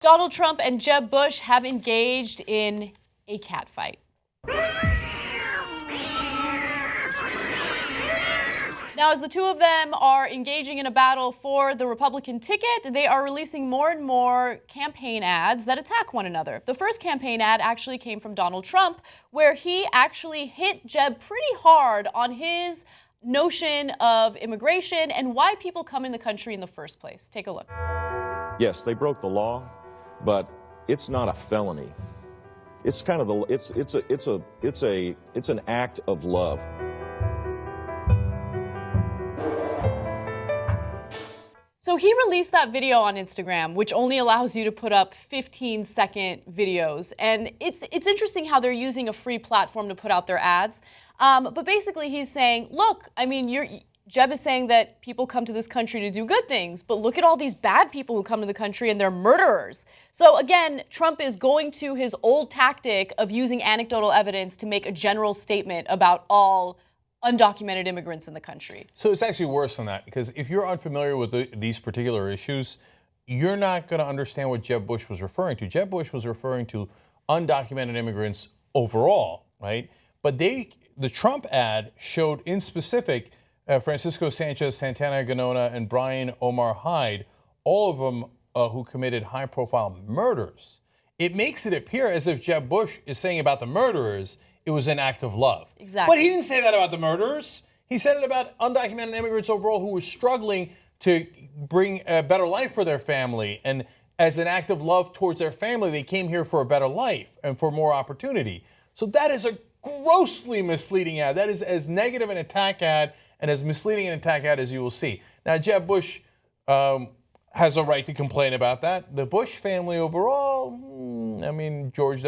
Donald Trump and Jeb Bush have engaged in a catfight. Now, as the two of them are engaging in a battle for the Republican ticket, they are releasing more and more campaign ads that attack one another. The first campaign ad actually came from Donald Trump, where he actually hit Jeb pretty hard on his notion of immigration and why people come in the country in the first place. Take a look. Yes, they broke the law, but it's not a felony. It's kind of it's an act of love. So he released that video on Instagram, which only allows you to put up 15-second videos. And it's interesting how they're using a free platform to put out their ads. But basically he's saying, look, I mean, Jeb is saying that people come to this country to do good things, but look at all these bad people who come to the country and they're murderers. So again, Trump is going to his old tactic of using anecdotal evidence to make a general statement about all undocumented immigrants in the country. So it's actually worse than that, because if you're unfamiliar with these particular issues, you're not going to understand what Jeb Bush was referring to. Jeb Bush was referring to undocumented immigrants overall, right? But the Trump ad showed in specific Francisco Sanchez, Santana Ganona, and Brian Omar Hyde, all of them who committed high-profile murders. It makes it appear as if Jeb Bush is saying about the murderers, it was an act of love. Exactly. But he didn't say that about the murderers. He said it about undocumented immigrants overall who were struggling to bring a better life for their family. And as an act of love towards their family, they came here for a better life and for more opportunity. So that is a grossly misleading ad. That is as negative an attack ad and as misleading an attack ad as you will see. Now, Jeb Bush has a right to complain about that. The Bush family overall, I mean, George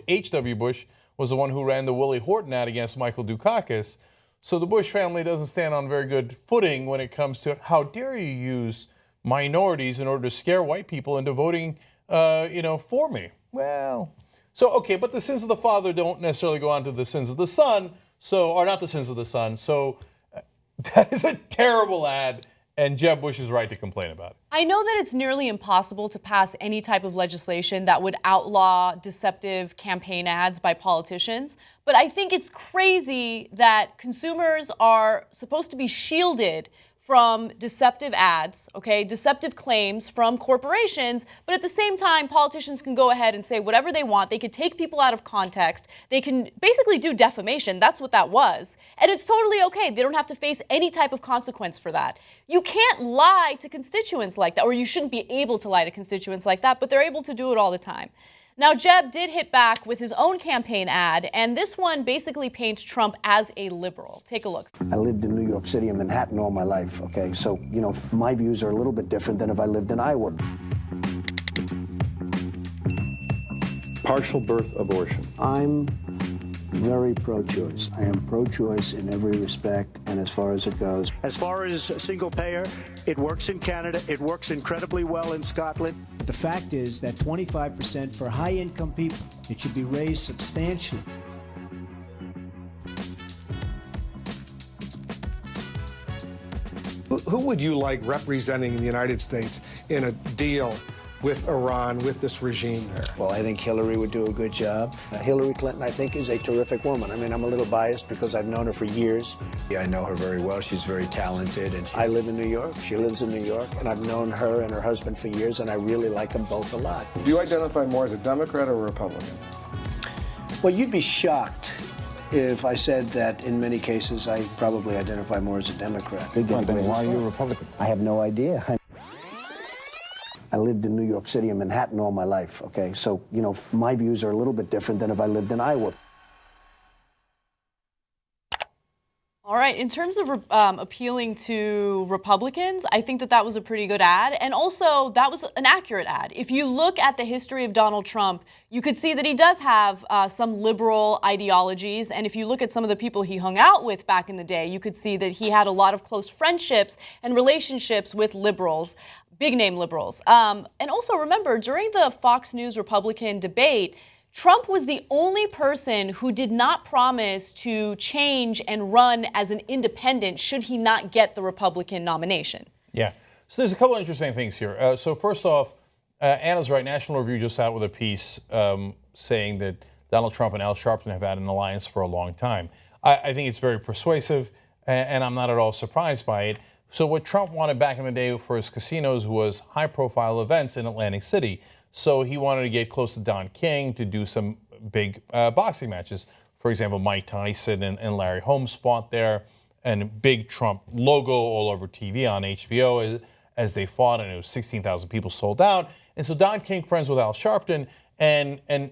H.W. Bush was the one who ran the Willie Horton ad against Michael Dukakis. So the Bush family doesn't stand on very good footing when it comes to how dare you use minorities in order to scare white people into voting, for me. Well, so, okay, but the sins of the father don't necessarily go on to the sins of the son, or not the sins of the son. So that is a terrible ad, and Jeb Bush is right to complain about it. I know that it's nearly impossible to pass any type of legislation that would outlaw deceptive campaign ads by politicians, but I think it's crazy that consumers are supposed to be shielded from deceptive ads, okay, deceptive claims from corporations, but at the same time, politicians can go ahead and say whatever they want. They could take people out of context. They can basically do defamation. That's what that was. And it's totally okay. They don't have to face any type of consequence for that. You can't lie to constituents like that, or you shouldn't be able to lie to constituents like that, but they're able to do it all the time. Now, Jeb did hit back with his own campaign ad, and this one basically paints Trump as a liberal. Take a look. I lived in New York City and Manhattan all my life, okay? So, my views are a little bit different than if I lived in Iowa. Partial birth abortion. I'm very pro-choice. I am pro-choice in every respect and as far as it goes. As far as single payer, it works in Canada. It works incredibly well in Scotland. The fact is that 25% for high-income people, it should be raised substantially. Who would you like representing the United States in a deal with Iran, with this regime there? Well, I think Hillary would do a good job. Hillary Clinton, I think, is a terrific woman. I mean, I'm a little biased because I've known her for years. I know her very well. She's very talented. And I live in New York. She lives in New York. And I've known her and her husband for years, and I really like them both a lot. Do you identify more as a Democrat or a Republican? Well, you'd be shocked if I said that in many cases I probably identify more as a Democrat. Well, then why are you a Republican? I have no idea. I lived in New York City and Manhattan all my life, okay? So, my views are a little bit different than if I lived in Iowa. All right, in terms of appealing to Republicans, I think that was a pretty good ad. And also, that was an accurate ad. If you look at the history of Donald Trump, you could see that he does have some liberal ideologies. And if you look at some of the people he hung out with back in the day, you could see that he had a lot of close friendships and relationships with liberals. Big-name liberals. And also remember, during the Fox News Republican debate, Trump was the only person who did not promise to change and run as an independent should he not get the Republican nomination. Yeah. So there's a couple of interesting things here. So first off, Anna's right. National Review just out with a piece saying that Donald Trump and Al Sharpton have had an alliance for a long time. I think it's very persuasive, and I'm not at all surprised by it. So what Trump wanted back in the day for his casinos was high-profile events in Atlantic City. So he wanted to get close to Don King to do some big boxing matches. For example, Mike Tyson and Larry Holmes fought there, and big Trump logo all over TV on HBO as they fought, and it was 16,000 people sold out. And so Don King friends with Al Sharpton, and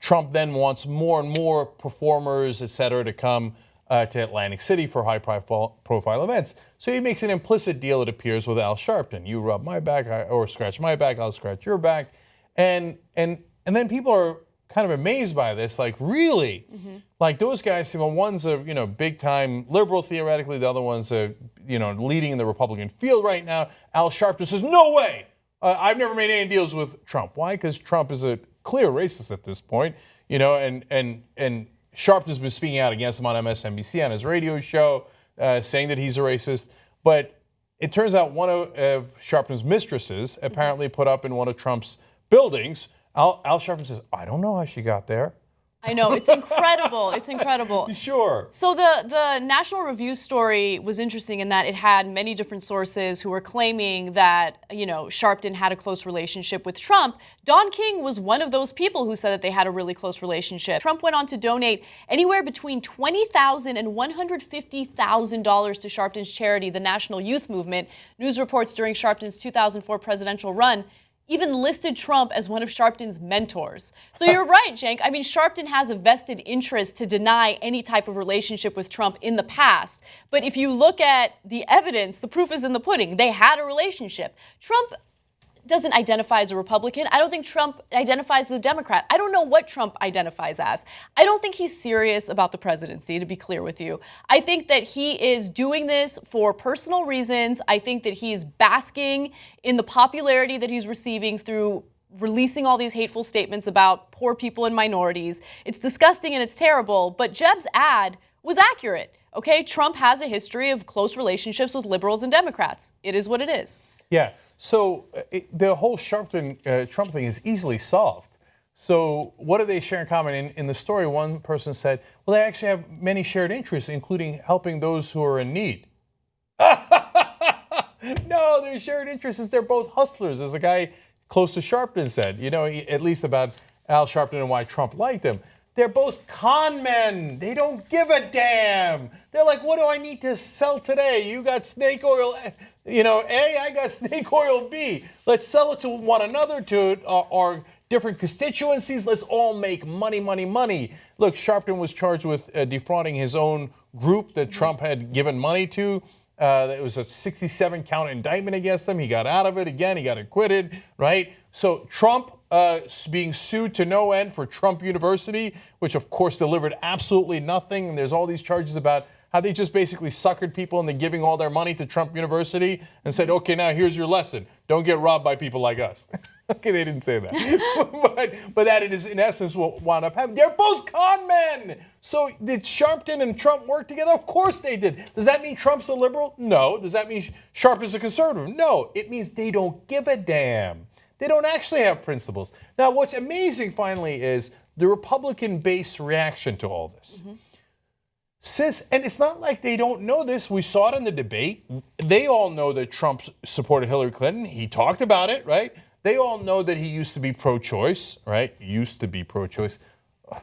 Trump then wants more and more performers, et cetera, to come to Atlantic City for high-profile events. So he makes an implicit deal, it appears, with Al Sharpton. You rub my back, or scratch my back, I'll scratch your back. And then people are kind of amazed by this, like, really? Mm-hmm. Like, those guys, one's a big-time liberal, theoretically, the other one's leading in the Republican field right now. Al Sharpton says, no way! I've never made any deals with Trump. Why? Because Trump is a clear racist at this point, and Sharpton's been speaking out against him on MSNBC on his radio show, saying that he's a racist. But it turns out one of Sharpton's mistresses apparently put up in one of Trump's buildings. Al Sharpton says, I don't know how she got there. I know, it's incredible. It's incredible. Sure. So the National Review story was interesting in that it had many different sources who were claiming that, Sharpton had a close relationship with Trump. Don King was one of those people who said that they had a really close relationship. Trump went on to donate anywhere between $20,000 and $150,000 to Sharpton's charity, the National Youth Movement. News reports during Sharpton's 2004 presidential run even listed Trump as one of Sharpton's mentors. So you're right, Cenk. I mean, Sharpton has a vested interest to deny any type of relationship with Trump in the past. But if you look at the evidence, the proof is in the pudding. They had a relationship. Trump doesn't identify as a Republican. I don't think Trump identifies as a Democrat. I don't know what Trump identifies as. I don't think he's serious about the presidency, to be clear with you. I think that he is doing this for personal reasons. I think that he is basking in the popularity that he's receiving through releasing all these hateful statements about poor people and minorities. It's disgusting and it's terrible, but Jeb's ad was accurate. Okay, Trump has a history of close relationships with liberals and Democrats. It is what it is. Yeah. So the whole Sharpton Trump thing is easily solved. So what do they share in common? In the story, one person said, well, they actually have many shared interests, including helping those who are in need. No, their shared interests is they're both hustlers, as a guy close to Sharpton said, at least about Al Sharpton and why Trump liked him. They're both con men. They don't give a damn. They're like, what do I need to sell today? You got snake oil, A, I got snake oil B. Let's sell it to one another, to our different constituencies. Let's all make money, money, money. Look, Sharpton was charged with defrauding his own group that Trump had given money to. It was a 67-count indictment against him. He got out of it again. He got acquitted, right? So Trump being sued to no end for Trump University, which of course delivered absolutely nothing. And there's all these charges about how they just basically suckered people into giving all their money to Trump University and said, okay, now here's your lesson. Don't get robbed by people like us. Okay, they didn't say that. but that is, in essence, what wound up happening. They're both con men. So did Sharpton and Trump work together? Of course they did. Does that mean Trump's a liberal? No. Does that mean Sharpton's a conservative? No. It means they don't give a damn. They don't actually have principles. Now, what's amazing, finally, is the Republican base reaction to all this. Mm-hmm. And it's not like they don't know this. We saw it in the debate. They all know that Trump supported Hillary Clinton. He talked about it, right? They all know that he used to be pro-choice, right? Used to be pro-choice.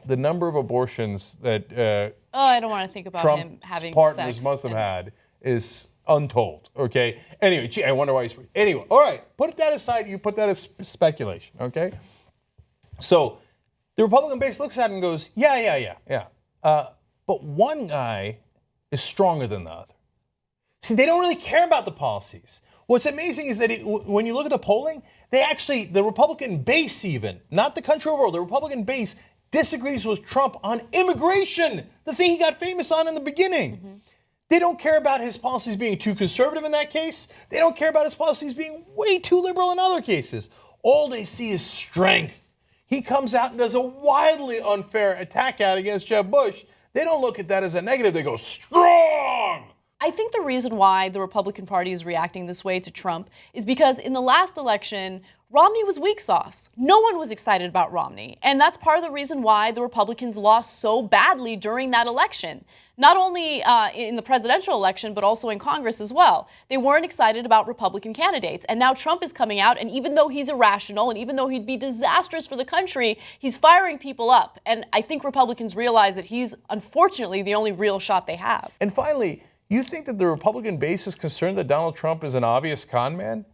The number of abortions that I don't want to think about him having partners sex must have had is untold, okay? Anyway, gee, I wonder why he's... Anyway, all right, put that aside. You put that as speculation, okay? So the Republican base looks at it and goes, yeah. But one guy is stronger than the other. See, they don't really care about the policies. What's amazing is that when you look at the polling, the Republican base even, not the country overall, the Republican base disagrees with Trump on immigration, the thing he got famous on in the beginning. Mm-hmm. They don't care about his policies being too conservative in that case. They don't care about his policies being way too liberal in other cases. All they see is strength. He comes out and does a wildly unfair attack ad against Jeb Bush. They don't look at that as a negative. They go, strong. I think the reason why the Republican Party is reacting this way to Trump is because in the last election, Romney was weak sauce. No one was excited about Romney. And that's part of the reason why the Republicans lost so badly during that election. Not only in the presidential election, but also in Congress as well. They weren't excited about Republican candidates. And now Trump is coming out, and even though he's irrational, and even though he'd be disastrous for the country, he's firing people up. And I think Republicans realize that he's, unfortunately, the only real shot they have. And finally, you think that the Republican base is concerned that Donald Trump is an obvious con man?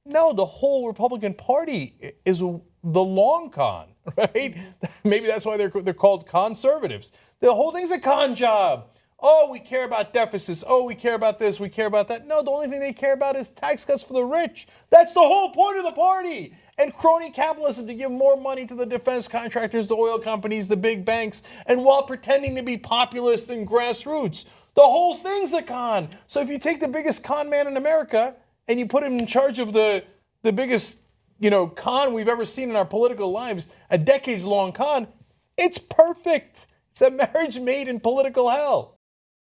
No, the whole Republican Party is the long con, right? Maybe that's why they're called conservatives. The whole thing's a con job. Oh, we care about deficits. Oh, we care about this. We care about that. No, the only thing they care about is tax cuts for the rich. That's the whole point of the party. And crony capitalism to give more money to the defense contractors, the oil companies, the big banks, and while pretending to be populist and grassroots. The whole thing's a con. So if you take the biggest con man in America and you put him in charge of the biggest, con we've ever seen in our political lives, a decades-long con, it's perfect. It's a marriage made in political hell.